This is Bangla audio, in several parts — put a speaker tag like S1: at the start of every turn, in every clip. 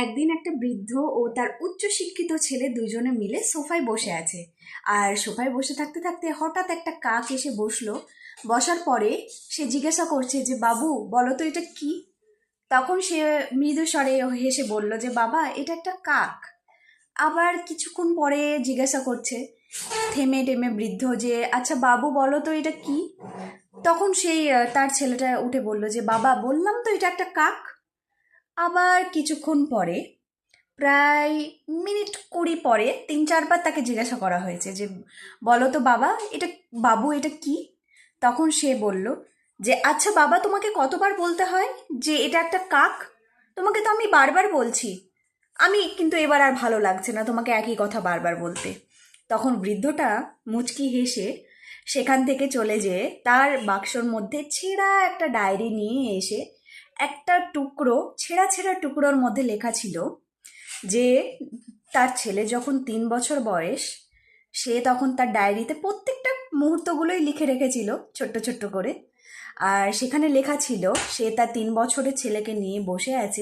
S1: একদিন একটা বৃদ্ধ ও তার উচ্চশিক্ষিত ছেলে দুজনে মিলে সোফায় বসে আছে। আর সোফায় বসে থাকতে থাকতে হঠাৎ একটা কাক এসে বসলো। বসার পরে সে জিজ্ঞাসা করছে যে বাবু বলো তো এটা কি। তখন সে মৃদু স্বরে হেসে বলল যে বাবা এটা একটা কাক। আবার কিছুক্ষণ পরে জিজ্ঞাসা করছে থেমে টেমে বৃদ্ধ যে আচ্ছা বাবু বলো তো এটা কি। তখন সেই তার ছেলেটা উঠে বলল যে বাবা বললাম তো এটা একটা কাক। আবার কিছুক্ষণ পরে প্রায় মিনিট 20 পরে 3-4 বার তাকে জিজ্ঞাসা করা হয়েছে যে বলো তো বাবা এটা বাবু এটা কি। তখন সে বলল যে আচ্ছা বাবা তোমাকে কতবার বলতে হয় যে এটা একটা কাক। তোমাকে তো আমি বারবার বলছি। আমি কিন্তু এবার আর ভালো লাগছে না তোমাকে একই কথা বারবার বলতে। তখন বৃদ্ধটা মুচকি হেসে সেখান থেকে চলে যেয়ে তার বাক্সর মধ্যে ছেঁড়া একটা ডায়েরি নিয়ে এসে একটা টুকরো ছেঁড়া ছেঁড়া টুকরোর মধ্যে লেখা ছিল যে তার ছেলে যখন 3 বছর বয়স সে তখন তার ডায়েরিতে প্রত্যেকটা মুহূর্তগুলোই লিখে রেখেছিল ছোট্ট ছোট্ট করে। আর সেখানে লেখা ছিল সে তার 3 বছরের ছেলেকে নিয়ে বসে আছে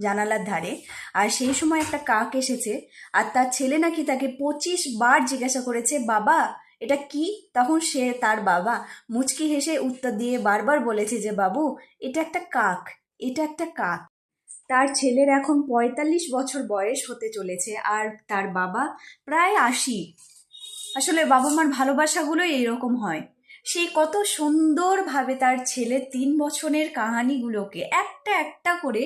S1: জানালার ধারে। আর সেই সময় একটা কাক এসেছে আর তার ছেলে নাকি তাকে 25 বার জিজ্ঞাসা করেছে বাবা এটা কি। তখন সে তার বাবা মুচকি হেসে উত্তর দিয়ে বারবার বলেছে যে বাবু এটা একটা কাক, এটা একটা কাক। তার ছেলের এখন 45 বছর বয়স হতে চলেছে আর তার বাবা প্রায় 80। আসলে বাবা মার ভালোবাসাগুলোই এইরকম হয়। সেই কত সুন্দরভাবে তার ছেলে 3 বছরের কাহানিগুলোকে একটা একটা করে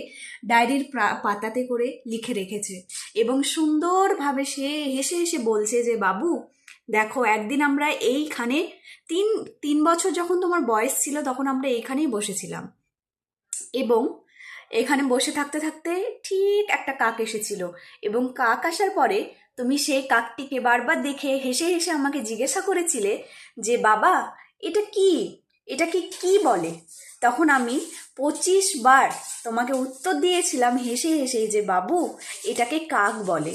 S1: ডায়েরির পাতাতে করে লিখে রেখেছে। এবং সুন্দরভাবে সে হেসে হেসে বলছে যে বাবু দেখো একদিন আমরা এইখানে তিন 3 বছর যখন তোমার বয়স ছিল তখন আমরা এইখানেই বসেছিলাম। এবং এখানে বসে থাকতে থাকতে ঠিক একটা কাক এসেছিল। এবং কাক আসার পরে তুমি সেই কাকটিকে বারবার দেখে হেসে হেসে আমাকে জিজ্ঞাসা করেছিলে যে বাবা এটা কি, এটাকে কি বলে। তখন আমি 25 বার তোমাকে উত্তর দিয়েছিলাম হেসে হেসে যে বাবু এটাকে কাক বলে।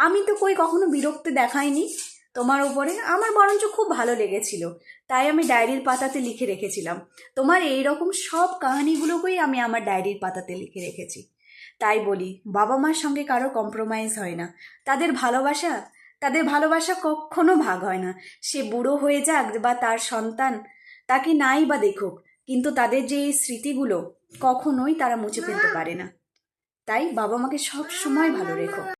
S1: আমি তো কই কখনো বিরক্তি দেখাইনি তোমার উপরে, আমার বরঞ্চ খুব ভালো লেগেছিল। তাই আমি ডায়েরির পাতাতে লিখে রেখেছিলাম। তোমার এই রকম সব কাহিনীগুলোকেই আমি আমার ডায়েরির পাতাতে লিখে রেখেছি। তাই বলি বাবা মার সঙ্গে কারো কম্প্রোমাইজ হয় না। তাদের ভালোবাসা তাদের ভালোবাসা কখনো ভাগ হয় না। সে বুড়ো হয়ে যাক বা তার সন্তান তাকে নাই বা দেখুক, কিন্তু তাদের যে এই স্মৃতিগুলো কখনোই তারা মুছে ফেলতে পারে না। তাই বাবা মাকে সব সময় ভালো রেখো।